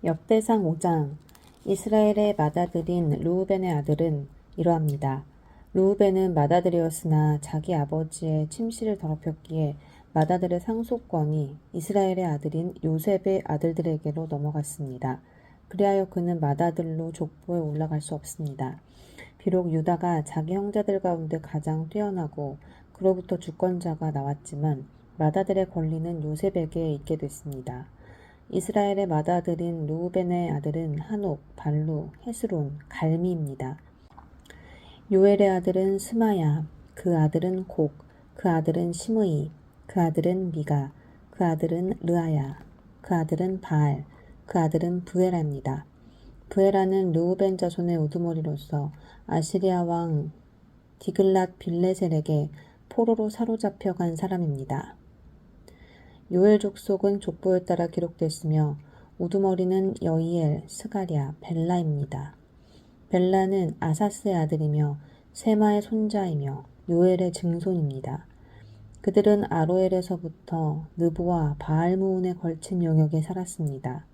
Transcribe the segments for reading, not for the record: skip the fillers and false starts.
역대상 5장. 이스라엘의 맏아들인 르우벤의 아들은 이러합니다. 르우벤은 맏아들이었으나 자기 아버지의 침실을 더럽혔기에 맏아들의 상속권이 이스라엘의 아들인 요셉의 아들들에게로 넘어갔습니다. 그리하여 그는 맏아들로 족보에 올라갈 수 없습니다. 비록 유다가 자기 형제들 가운데 가장 뛰어나고 그로부터 주권자가 나왔지만 맏아들의 권리는 요셉에게 있게 됐습니다. 이스라엘의 맏아들인 르우벤의 아들은 한옥, 발루, 헤스론, 갈미입니다. 요엘의 아들은 스마야, 그 아들은 곡, 그 아들은 시므이, 그 아들은 미가, 그 아들은 르아야, 그 아들은 바알, 그 아들은 브에라입니다. 브에라는 르우벤 자손의 우두머리로서 아시리아 왕 디글랏 빌레셀에게 포로로 사로잡혀간 사람입니다. 요엘 족속은 족보에 따라 기록됐으며 우두머리는 여이엘, 스가랴, 벨라입니다. 벨라는 아사스의 아들이며 세마의 손자이며 요엘의 증손입니다. 그들은 아로엘에서부터 느보와 바알무온에 걸친 영역에 살았습니다.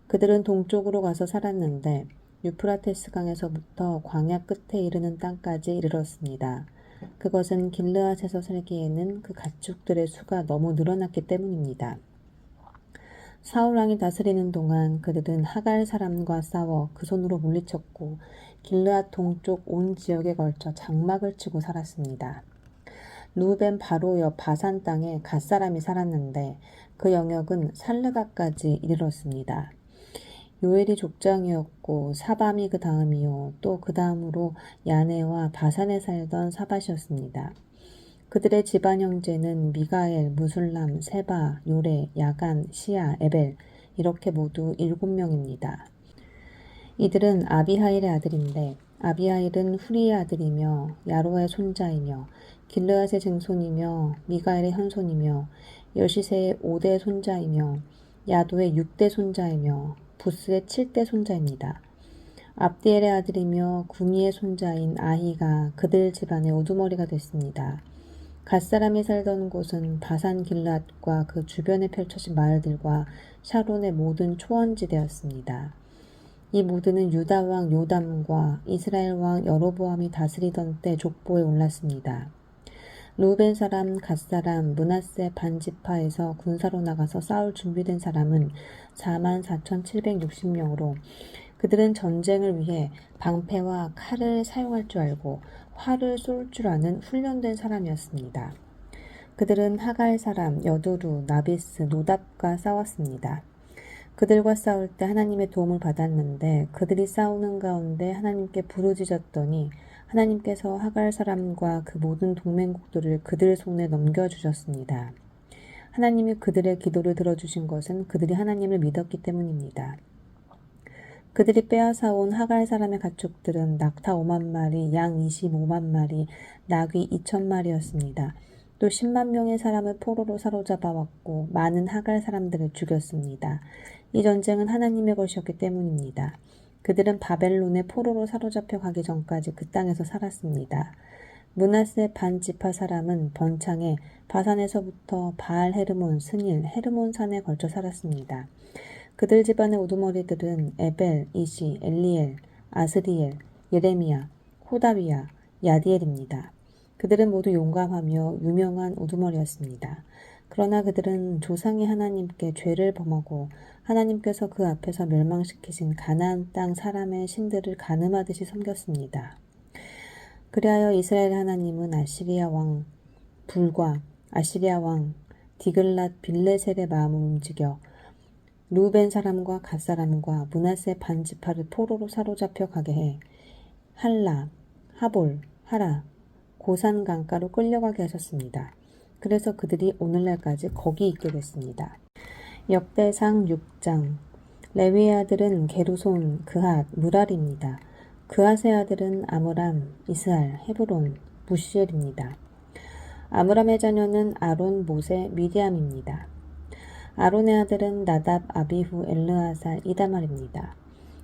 그들은 동쪽으로 가서 살았는데 유프라테스 강에서부터 광야 끝에 이르는 땅까지 이르렀습니다. 그것은 길르앗에서 살기에는 그 가축들의 수가 너무 늘어났기 때문입니다. 사울 왕이 다스리는 동안 그들은 하갈 사람과 싸워 그 손으로 물리쳤고 길르앗 동쪽 온 지역에 걸쳐 장막을 치고 살았습니다. 르우벤 바로 옆 바산 땅에 갓 사람이 살았는데 그 영역은 살르가까지 이르렀습니다. 요엘이 족장이었고 사밤이 그 다음이요 또 그 다음으로 야네와 바산에 살던 사밧이었습니다. 그들의 집안 형제는 미가엘, 무술람, 세바, 요레, 야간, 시야, 에벨 이렇게 모두 7명입니다. 이들은 아비하일의 아들인데 아비하일은 후리의 아들이며 야로의 손자이며 길르앗의 증손이며 미가엘의 현손이며 여시세의 5대 손자이며 야도의 6대 손자이며 부스의 7대 손자입니다. 압디엘의 아들이며 구미의 손자인 아히가 그들 집안의 우두머리가 됐습니다. 갓사람이 살던 곳은 바산 길앗과 그 주변에 펼쳐진 마을들과 샤론의 모든 초원지대였습니다. 이 모두는 유다 왕 요담과 이스라엘 왕 여로보암이 다스리던 때 족보에 올랐습니다. 르우벤 사람, 갓 사람, 므낫세 반지파에서 군사로 나가서 싸울 준비된 사람은 44,760명으로 그들은 전쟁을 위해 방패와 칼을 사용할 줄 알고 활을 쏠 줄 아는 훈련된 사람이었습니다. 그들은 하갈 사람, 여두루, 나비스, 노답과 싸웠습니다. 그들과 싸울 때 하나님의 도움을 받았는데 그들이 싸우는 가운데 하나님께 부르짖었더니 하나님께서 하갈 사람과 그 모든 동맹국들을 그들 손에 넘겨주셨습니다. 하나님이 그들의 기도를 들어주신 것은 그들이 하나님을 믿었기 때문입니다. 그들이 빼앗아온 하갈 사람의 가축들은 낙타 5만 마리, 양 25만 마리, 나귀 2천 마리였습니다. 또 10만 명의 사람을 포로로 사로잡아 왔고 많은 하갈 사람들을 죽였습니다. 이 전쟁은 하나님의 것이었기 때문입니다. 그들은 바벨론의 포로로 사로잡혀 가기 전까지 그 땅에서 살았습니다. 므낫세 반지파 사람은 번창에 바산에서부터 바알 헤르몬, 스닐, 헤르몬 산에 걸쳐 살았습니다. 그들 집안의 우두머리들은 에벨, 이시, 엘리엘, 아스리엘, 예레미야, 호다위야, 야디엘입니다. 그들은 모두 용감하며 유명한 우두머리였습니다. 그러나 그들은 조상의 하나님께 죄를 범하고 하나님께서 그 앞에서 멸망시키신 가나안 땅 사람의 신들을 가늠하듯이 섬겼습니다. 그리하여 이스라엘 하나님은 아시리아 왕 불과 아시리아 왕 디글랏 빌레셀의 마음을 움직여 르우벤 사람과 갓 사람과 므낫세 반지파를 포로로 사로잡혀 가게 해 할라, 하볼, 하라, 고산 강가로 끌려가게 하셨습니다. 그래서 그들이 오늘날까지 거기 있게 됐습니다. 역대상 6장. 레위의 아들은 게르손, 그핫, 무랄입니다. 그핫의 아들은 아므람, 이스할, 헤브론, 무시엘입니다. 아므람의 자녀는 아론, 모세, 미디암입니다. 아론의 아들은 나답, 아비후, 엘르아살, 이다말입니다.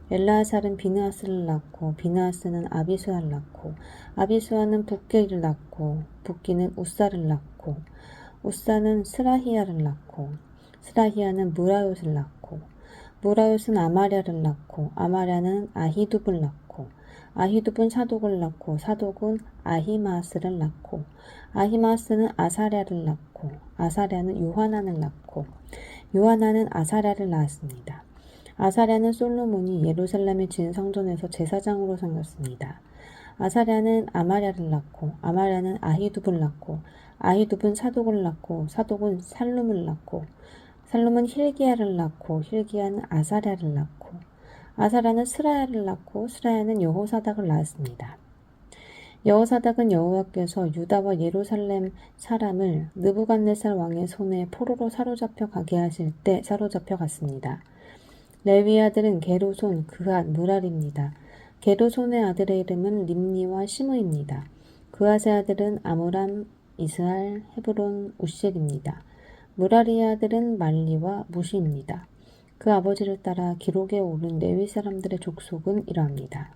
엘르아살은 비느하스를 낳고 비느하스는 아비수아를 낳고 아비수아는 붓기를 낳고 붓기는 우사를 낳고 우사는 스라히야를 낳고 스라히야는 무라요스를 낳고 무라요스는 아마랴를 낳고 아마랴는 아히둡을 낳고 아히둡은 사독을 낳고 사독은 아히마스를 낳고 아히마스는 아사랴를 낳고 아사랴는 요하난을 낳고 요하난은 아사랴를 낳았습니다. 아사랴는 솔로몬이 예루살렘에 지은 성전에서 제사장으로 섬겼습니다. 아사랴는 아마랴를 낳고 아마랴는 아히둡을 낳고 아히둡은 사독을 낳고 사독은 살룸을 낳고 살룸은 힐기야를 낳고 힐기야는 아사랴를 낳고 아사랴는 스라야를 낳고 스라야는 여호사닥을 낳았습니다. 여호사닥은 여호와께서 유다와 예루살렘 사람을 느부갓네살 왕의 손에 포로로 사로잡혀 가게 하실 때 사로잡혀 갔습니다. 레위 아들은 게르손, 그앗, 무랄입니다. 게르손의 아들의 이름은 림니와 시므입니다. 그앗의 아들은 아므람, 이스할, 헤브론, 우셀입니다. 무랄의 아들은 말리와 무시입니다. 그 아버지를 따라 기록에 오른 레위 사람들의 족속은 이러합니다.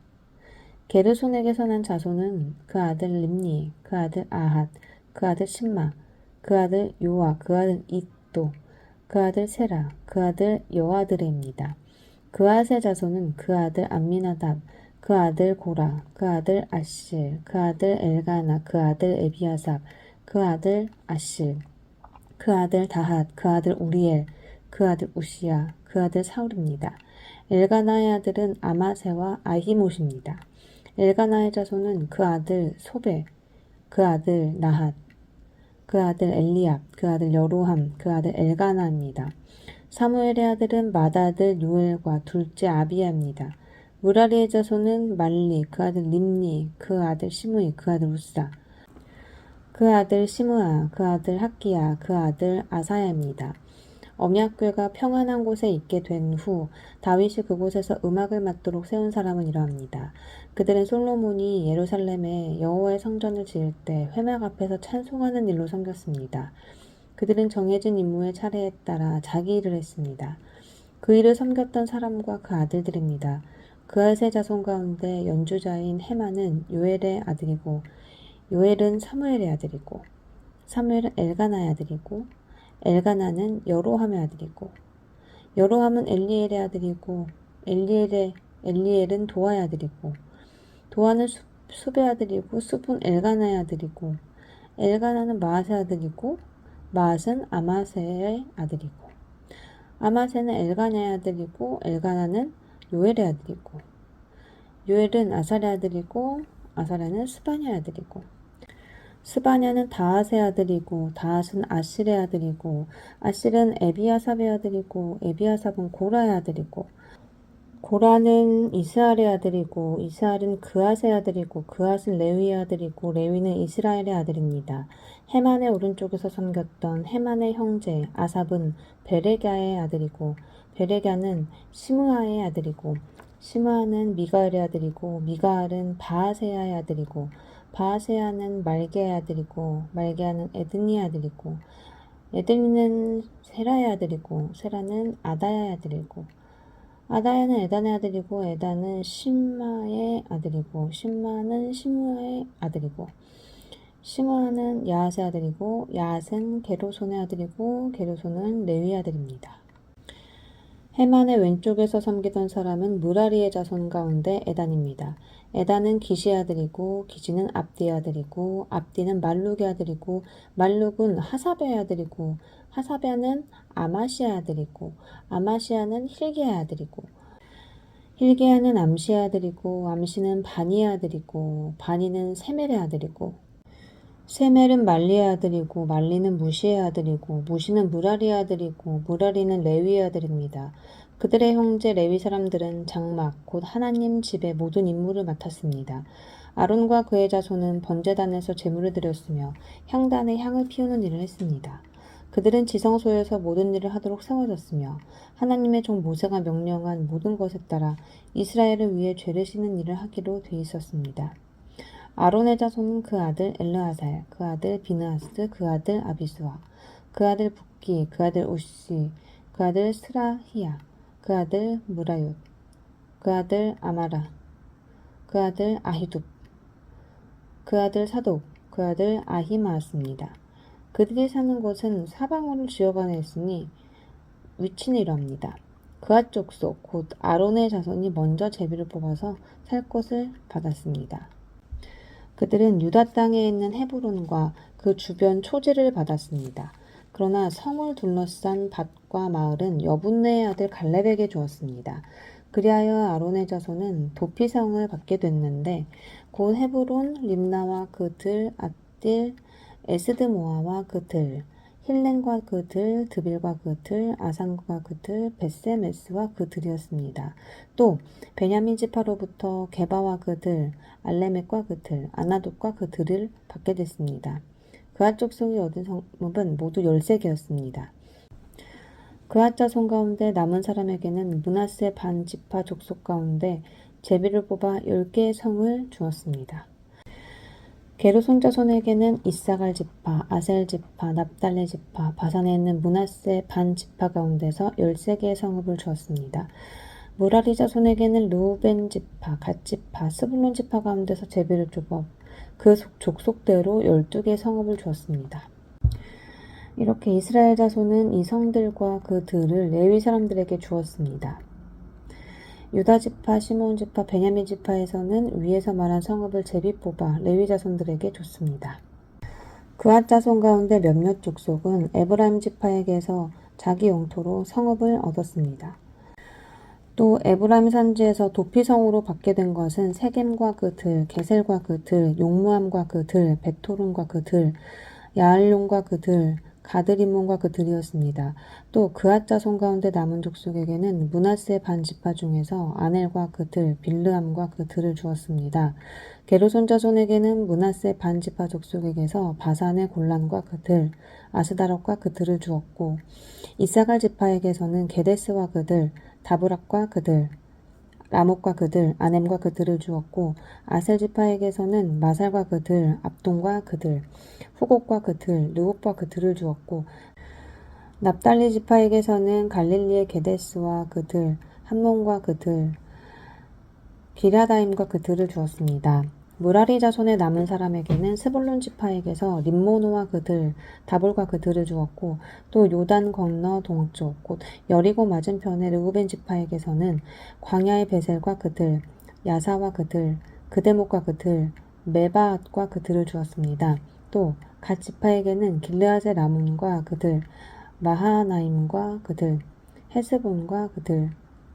게르손에게서 난 자손은 그 아들 림니, 그 아들 아핫, 그 아들 심마, 그 아들 요아, 그 아들 잇도, 그 아들 세라, 그 아들 여아드레입니다. 그앗의 자손은 그 아들 암미나답, 그 아들 고라, 그 아들 아실, 그 아들 엘가나, 그 아들 에비아삽, 그 아들 아실, 그 아들 다핫, 그 아들 우리엘, 그 아들 우시야, 그 아들 사울입니다. 엘가나의 아들은 아마세와 아히못입니다. 엘가나의 자손은 그 아들 소베, 그 아들 나핫, 그 아들 엘리압, 그 아들 여로함, 그 아들 엘가나입니다. 사무엘의 아들은 맏아들 요엘과 둘째 아비야입니다. 무라리의 자손은 말리, 그 아들 림니, 그 아들 시므이, 그 아들 우사, 그 아들 시므아, 그 아들 학기야, 그 아들 아사야입니다. 언약궤가 평안한 곳에 있게 된 후 다윗이 그곳에서 음악을 맡도록 세운 사람은 이러합니다. 그들은 솔로몬이 예루살렘에 여호와의 성전을 지을 때 회막 앞에서 찬송하는 일로 섬겼습니다. 그들은 정해진 임무의 차례에 따라 자기 일을 했습니다. 그 일을 섬겼던 사람과 그 아들들입니다. 그앗의 자손 가운데 연주자인 헤만은 요엘의 아들이고 요엘은 사무엘의 아들이고 사무엘은 엘가나의 아들이고 엘가나는 여로함의 아들이고 여로함은 엘리엘의 아들이고 엘리엘은 도아의 아들이고 도아는 숲의 아들이고 숲은 엘가나의 아들이고 엘가나는 마앗의 아들이고 마앗은 아마세의 아들이고 아마세는 엘가나의 아들이고 엘가나는 요엘의 아들이고 요엘은 아사랴의 아들이고 아사랴는 스바냐의 아들이고 스바냐는 다핫의 아들이고 다핫은 아실의 아들이고 아실은 에비아삽의 아들이고 에비아삽은 고라의 아들이고 고라는 이스할의 아들이고 이스할은 그앗의 아들이고 그앗은 레위의 아들이고 레위는 이스라엘의 아들입니다. 헤만의 오른쪽에서 섬겼던 헤만의 형제 아삽은 베레갸의 아들이고 베레갸는 시므아의 아들이고 시므아는 미가엘의 아들이고 미가엘은 바아세야의 아들이고 바아세야는 말게의 아들이고 말게야는 에드니의 아들이고 에드니는 세라의 아들이고 세라는 아다야의 아들이고 아다야는 에단의 아들이고 에단은 심마의 아들이고 심마는 시므아의 아들이고 시므아는 야앗의 아들이고 야앗은 게르손의 아들이고 게르손은 레위 아들입니다. 헤만의 왼쪽에서 섬기던 사람은 무라리의 자손 가운데 에단입니다. 에단은 기시의 아들이고 기시는 압디의 아들이고 압디는 말룩의 아들이고 말룩은 하사베의 아들이고 하사베는 아마시아의 아들이고 아마시아는 힐기야의 아들이고 힐기야는 암시의 아들이고 암시는 바니의 아들이고 바니는 세멜의 아들이고 세멜은 말리의 아들이고 말리는 무시의 아들이고 무시는 무라리의 아들이고 무라리는 레위의 아들입니다. 그들의 형제 레위 사람들은 장막 곧 하나님 집의 모든 임무를 맡았습니다. 아론과 그의 자손은 번제단에서 제물을 드렸으며 향단에 향을 피우는 일을 했습니다. 그들은 지성소에서 모든 일을 하도록 세워졌으며 하나님의 종 모세가 명령한 모든 것에 따라 이스라엘을 위해 죄를 씻는 일을 하기로 돼 있었습니다. 아론의 자손은 그 아들 엘르아살, 그 아들 비느하스, 그 아들 아비수아, 그 아들 붓기, 그 아들 우시, 그 아들 스라히야, 그 아들 무라얏, 그 아들 아마라, 그 아들 아히둡, 그 아들 사독, 그 아들 아히마았습니다. 그들이 사는 곳은 사방으로 지어가나 했으니 위치는 이러합니다. 그앗 족속 곧 아론의 자손이 먼저 제비를 뽑아서 살 곳을 받았습니다. 그들은 유다 땅에 있는 헤브론과 그 주변 초지를 받았습니다. 그러나 성을 둘러싼 밭과 마을은 여분네의 아들 갈렙에게 주었습니다. 그리하여 아론의 자손은 도피성을 받게 됐는데 곧 헤브론, 림나와 그 들, 앗딜, 에스드모아와 그 들, 힐렌과 그 들, 드빌과 그 들, 아산과 그 들, 벳세메스와 그 들이었습니다. 또 베냐민 지파로부터 게바와 그 들, 알레멕과 그 들, 아나돗과 그 들을 받게 됐습니다. 그앗 족속이 얻은 성읍은 모두 13개였습니다. 그앗 자손 가운데 남은 사람에게는 므낫세 반 지파 족속 가운데 제비를 뽑아 10개의 성을 주었습니다. 게르손 자손에게는 이사갈 지파, 아셀 지파, 납달리 지파, 바산에 있는 므낫세 반 지파 가운데서 13개의 성읍을 주었습니다. 무라리 자손에게는 르우벤 지파, 갓 지파, 스불론 지파 가운데서 제비를 뽑아 그 족속대로 12개의 성읍을 주었습니다. 이렇게 이스라엘 자손은 이 성들과 그 들을 레위 사람들에게 주었습니다. 유다 지파, 시므온 지파, 베냐민 지파에서는 위에서 말한 성읍을 제비 뽑아 레위 자손들에게 줬습니다. 그앗 자손 가운데 몇몇 족속은 에브라임 지파에게서 자기 영토로 성읍을 얻었습니다. 또 에브라임 산지에서 도피성으로 받게 된 것은 세겜과 그 들, 게셀과 그 들, 용무함과 그 들, 베토론과 그 들, 야알용과 그 들, 가드리몬과 그 들이었습니다. 또 그앗 자손 가운데 남은 족속에게는 므낫세 반 지파 중에서 아넬과 그 들, 빌르함과 그 들을 주었습니다. 게르손 자손에게는 므낫세 반 지파 족속에게서 바산의 골란과 그 들, 아스다롯과 그 들을 주었고 이사갈 지파에게서는 게데스와 그 들, 다브락과 그들, 라못과 그들, 아넴과 그들을 주었고 아셀 지파에게서는 마살과 그들, 압돈과 그들, 후곡과 그들, 르홉과 그들을 주었고 납달리 지파에게서는 갈릴리의 게데스와 그들, 함몬과 그들, 기랴다임과 그들을 주었습니다. 무라리 자손의 남은 사람에게는 스불론 지파에게서 림모노와 그들, 다볼과 그들을 주었고 또 요단 건너 동쪽 곧 여리고 맞은편의 르우벤 지파에게서는 광야의 베셀과 그들, 야사와 그들, 그데목과 그들, 메바앗과 그들을 주었습니다. 또 갓 지파에게는 길르앗의 라몬과 그들, 마하나임과 그들, 헤스본과 그들,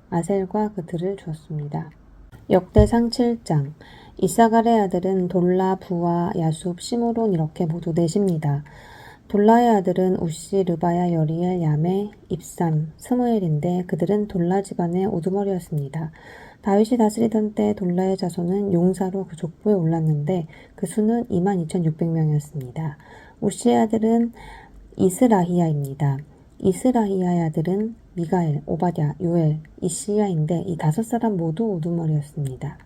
아셀과 그들을 주었습니다. 역대상 7장 이사갈의 아들은 돌라, 부와, 야숲, 시므론 이렇게 모두 넷입니다. 돌라의 아들은 우시, 르바야, 여리엘, 야메, 입삼, 스무엘인데 그들은 돌라 집안의 우두머리였습니다. 다윗이 다스리던 때 돌라의 자손은 용사로 그 족보에 올랐는데 그 수는 22,600명이었습니다. 우시의 아들은 이스라히야입니다. 이스라히야의 아들은 미가엘, 오바댜, 요엘, 이시야인데 이 5사람 모두 우두머리였습니다.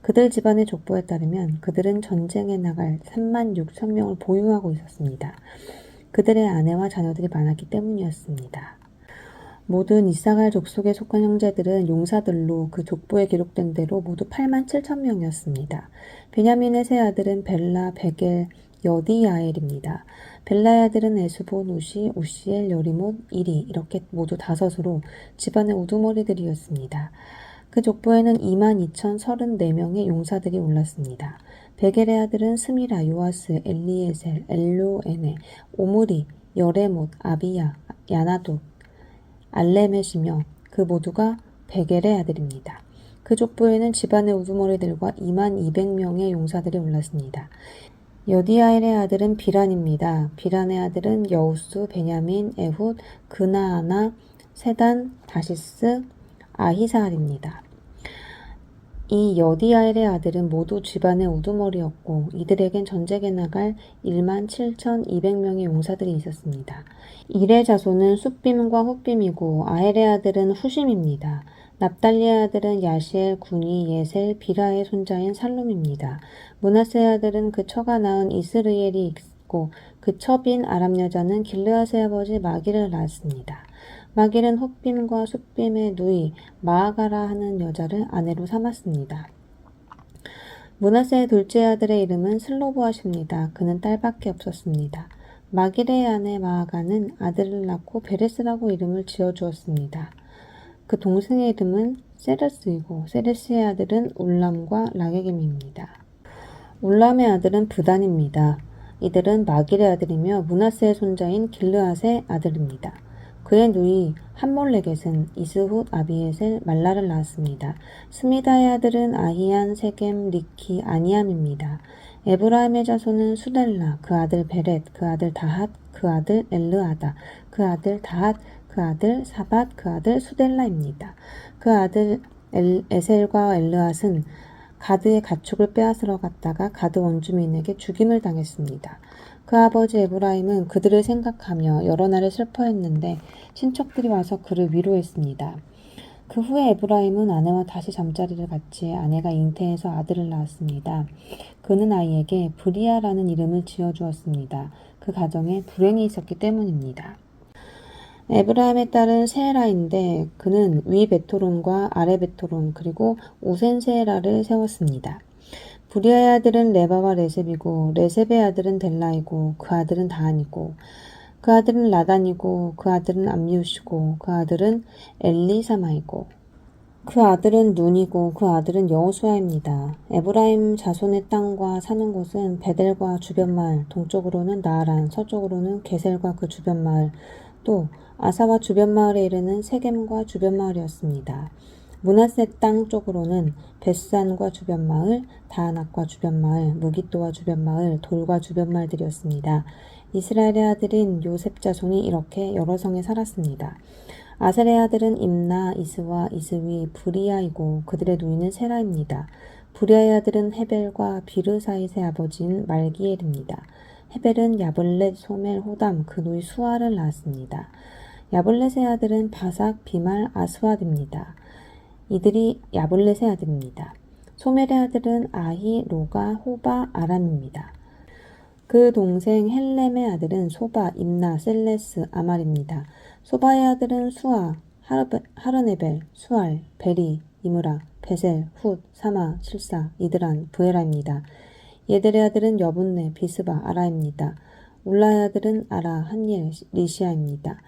그들 집안의 족보에 따르면 그들은 전쟁에 나갈 36,000명을 보유하고 있었습니다. 그들의 아내와 자녀들이 많았기 때문이었습니다. 모든 이사갈 족속에 속한 형제들은 용사들로 그 족보에 기록된 대로 모두 87,000명이었습니다. 베냐민의 세 아들은 벨라, 베겔, 여디야엘입니다. 벨라의 아들은 에스본, 우시, 우시엘, 여리못, 이리 이렇게 모두 5으로 집안의 우두머리들이었습니다. 그 족보에는 22,034명의 용사들이 올랐습니다. 베겔의 아들은 스미라, 요아스, 엘리에셀, 엘로에네, 오므리, 여레못, 아비야, 야나돗, 알레멧이며 그 모두가 베겔의 아들입니다. 그 족보에는 집안의 우두머리들과 22,200명의 용사들이 올랐습니다. 여디아엘의 아들은 비란입니다. 비란의 아들은 여우스, 베냐민, 에훗, 그나아나, 세단, 다시스, 아히사알입니다. 이 여디아엘의 아들은 모두 집안의 우두머리였고 이들에겐 전쟁에 나갈 17,200명의 용사들이 있었습니다. 일의 자손은 숫빔과 훗빔이고 아헬의 아들은 후심입니다. 납달리의 아들은 야시엘, 구니, 예셀, 비라의 손자인 살룸입니다. 므낫세의 아들은 그 처가 낳은 이스르엘이 있고 그 첩인 아람 여자는 길르앗의 아버지 마기를 낳았습니다. 마길은 훗빔과 숫빔의 누이 마아가라 하는 여자를 아내로 삼았습니다. 므낫세의 둘째 아들의 이름은 슬로보앗입니다. 그는 딸밖에 없었습니다. 마길의 아내 마아가는 아들을 낳고 베레스라고 이름을 지어주었습니다. 그 동생의 이름은 세레스이고 세레스의 아들은 울람과 라게겜입니다. 울람의 아들은 브단입니다. 이들은 마길의 아들이며 므낫세의 손자인 길르앗의 아들입니다. 그의 누이 함몰레겟은 이스훗, 아비에셀, 말라를 낳았습니다. 스미다의 아들은 아히안, 세겜, 리키, 아니암입니다. 에브라임의 자손은 수델라, 그 아들 베렛, 그 아들 다핫, 그 아들 엘르아다, 그 아들 다핫, 그 아들 사밧, 그 아들 수델라입니다. 그 아들 에셀과 엘르앗은 가드의 가축을 빼앗으러 갔다가 가드 원주민에게 죽임을 당했습니다. 그 아버지 에브라임은 그들을 생각하며 여러 날을 슬퍼했는데 친척들이 와서 그를 위로했습니다. 그 후에 에브라임은 아내와 다시 잠자리를 같이 아내가 잉태해서 아들을 낳았습니다. 그는 아이에게 브리아라는 이름을 지어주었습니다. 그 가정에 불행이 있었기 때문입니다. 에브라임의 딸은 세라인데 그는 위 베토론과 아래 베토론 그리고 우센 세라를 세웠습니다. 브리아의 아들은 레바와 레셉이고 레셉의 아들은 델라이고 그 아들은 다한이고 그 아들은 라단이고 그 아들은 암미우시고 그 아들은 엘리사마이고 그 아들은 눈이고 그 아들은 여호수아입니다. 에브라임 자손의 땅과 사는 곳은 베델과 주변 마을, 동쪽으로는 나아란, 서쪽으로는 게셀과 그 주변 마을, 또 아사와 주변 마을에 이르는 세겜과 주변 마을이었습니다. 므낫세 땅 쪽으로는 벳산과 주변 마을, 다아낙과 주변 마을, 무기또와 주변 마을, 돌과 주변 마을들이었습니다. 이스라엘의 아들인 요셉 자손이 이렇게 여러 성에 살았습니다. 아셀의 아들은 임나, 이스와 이스위, 브리아이고 그들의 누이는 세라입니다. 브리아의 아들은 헤벨과 비르사잇의 아버지인 말기엘입니다. 헤벨은 야블렛, 소멜, 호담, 그 누이 수아를 낳았습니다. 야블렛의 아들은 바삭, 비말, 아스왓입니다. 이들이 야블렛의 아들입니다. 소멜의 아들은 아히, 로가, 호바, 아람입니다. 그 동생 헬렘의 아들은 소바, 임나, 셀레스, 아말입니다. 소바의 아들은 수아, 하르네벨, 수알, 베리, 이므라, 베셀, 훗, 사마, 실사, 이드란, 브에라입니다. 얘들의 아들은 여분네, 비스바, 아라입니다. 울라의 아들은 아라, 한일, 리시아입니다.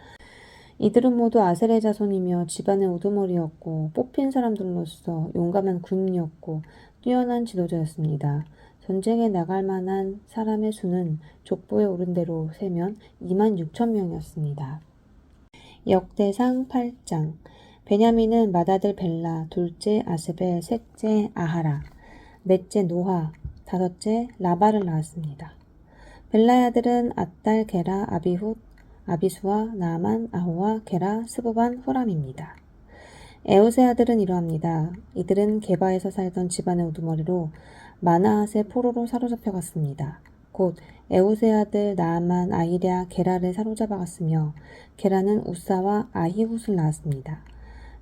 이들은 모두 아셀의 자손이며 집안의 우두머리였고 뽑힌 사람들로서 용감한 군인이었고 뛰어난 지도자였습니다. 전쟁에 나갈 만한 사람의 수는 족보에 오른 대로 세면 26,000명이었습니다. 역대상 8장. 베냐민은 맏아들 벨라, 둘째 아스벨, 셋째 아하라, 넷째 노하, 다섯째 라바를 낳았습니다. 벨라의 아들은 앗달, 게라, 아비훗, 아비수와 나아만, 아호와, 게라, 스보반, 후람입니다. 에웃의 아들은 이러합니다. 이들은 게바에서 살던 집안의 우두머리로 마나앗의 포로로 사로잡혀갔습니다. 곧 에웃의 아들 나아만, 아히랴, 게라를 사로잡아갔으며 게라는 우사와 아히훗을 낳았습니다.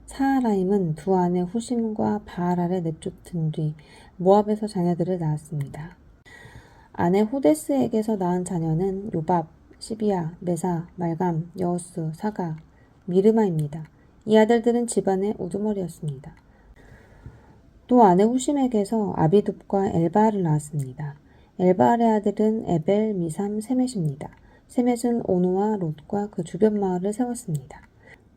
사하라임은 두 아내 후심과 바하라를 내쫓은 뒤 모압에서 자녀들을 낳았습니다. 아내 호데스에게서 낳은 자녀는 요밥, 시비야, 메사, 말감, 여호스, 사가, 미르마입니다. 이 아들들은 집안의 우두머리였습니다. 또 아내 후심에게서 아비둡과 엘바알을 낳았습니다. 엘바알의 아들은 에벨, 미삼, 세멧입니다. 세멧은 오노와 롯과 그 주변 마을을 세웠습니다.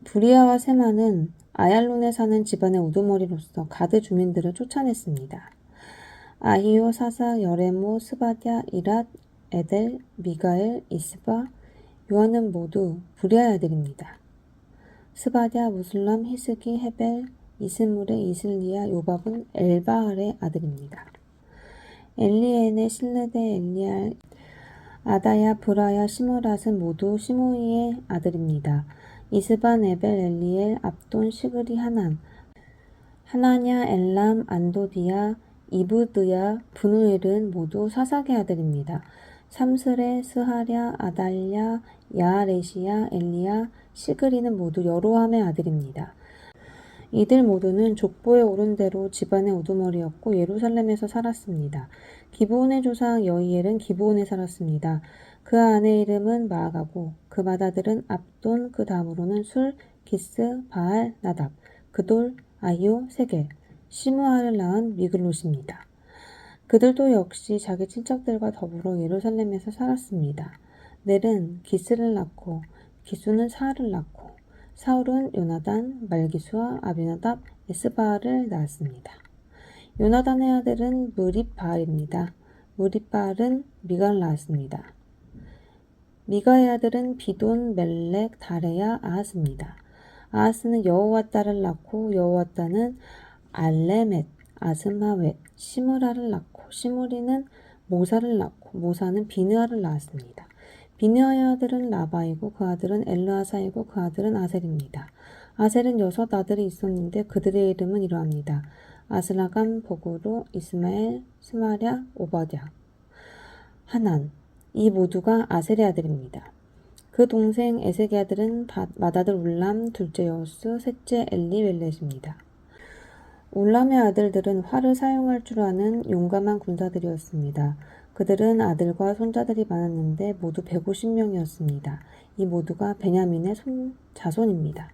브리아와 세마는 아얄론에 사는 집안의 우두머리로서 가드 주민들을 쫓아냈습니다. 아히요, 사사, 여레모, 스바랴, 이랏, 에델, 미가엘, 이스바, 요한은 모두 브리아의 아들입니다. 스바랴, 무슬람, 히스기, 헤벨, 이스물의 이슬리아, 요밥은 엘바알의 아들입니다. 엘리엔의 실르데, 엘리알, 아다야, 브라야, 시므랏은 모두 시므이의 아들입니다. 이스반, 에벨, 엘리엘, 압돈, 시그리, 하나냐, 엘람, 안도디아, 이브드야, 브누엘은 모두 사삭의 아들입니다. 삼스레, 스하랴, 아달랴, 야아레시야, 엘리야, 시그리는 모두 여로함의 아들입니다. 이들 모두는 족보에 오른 대로 집안의 우두머리였고 예루살렘에서 살았습니다. 기브온의 조상 여이엘은 기브온에 살았습니다. 그 아내 이름은 마아가고 그 맏아들은 압돈, 그 다음으로는 술, 기스, 바알, 나답, 그돌, 아히오, 세겔, 시므아를 낳은 미글롯입니다. 그들도 역시 자기 친척들과 더불어 예루살렘에서 살았습니다. 넬은 기스를 낳고 기수는 사를 낳고 사울은 요나단, 말기수와 아비나답, 에스바알을 낳았습니다. 요나단의 아들은 무립바알입니다. 무립바알은 미가를 낳았습니다. 미가의 아들은 비돈, 멜렉, 다레야, 아하스입니다. 아하스는 여호와따를 낳고 여호와따는 알레멧, 아스마웻, 시므라를 낳고 시므리는 모사를 낳고 모사는 비느하를 낳았습니다. 비느하의 아들은 라바이고 그 아들은 엘르아사이고 그 아들은 아셀입니다. 아셀은 6 아들이 있었는데 그들의 이름은 이러합니다. 아스라감, 보그루, 이스마엘, 스마랴, 오바댜, 하난. 이 모두가 아셀의 아들입니다. 그 동생 에색의 아들은 맏아들 울람, 둘째 여호스, 셋째 엘리멜렛입니다. 울람의 아들들은 활을 사용할 줄 아는 용감한 군사들이었습니다. 그들은 아들과 손자들이 많았는데 모두 150명이었습니다. 이 모두가 베냐민의 자손입니다.